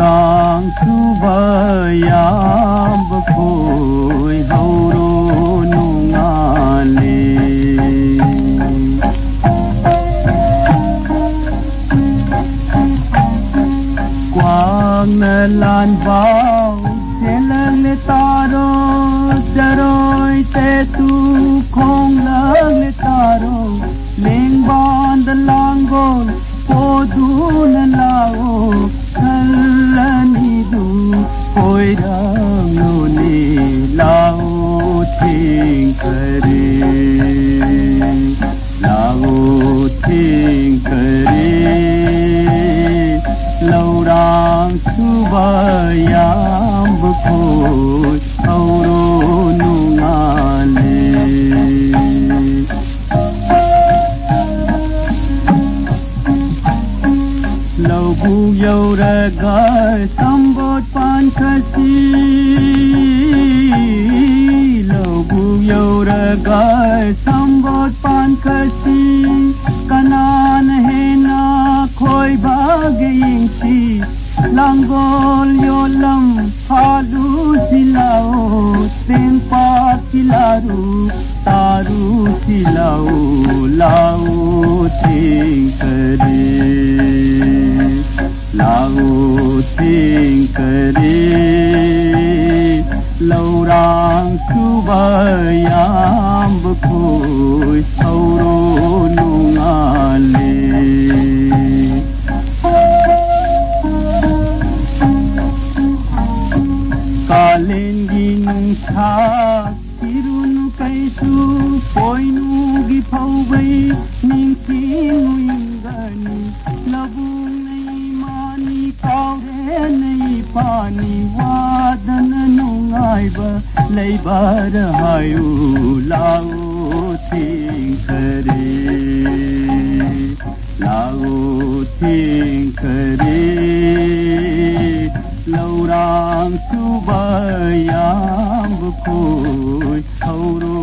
rang subayam bkhoi hauro nungale quang lan bao chelang le taro charoi te tu khong lang le taro ling ban da langol podun lao khalani du koi ram no ni lao thing kare lâu rang subayam bkhoi hauro nungale lâu bu yau ra gai sambot pan khasi lâu bu yau ra gai sambot pan khasi kanan he na khoi baging si langgol yolam halu silao tempat silaru taru silao lau ting kare lau ting kare lâu rang subayam bkhoi hauro nungale kalin ginung tha tirunu kaisu poinu gi phaubai ningki nuingani labung nei mani kaure nei pani wadan nungai ba leibar hayu lau ting kare lau ting kare lâu rang subayam bkhoi hauro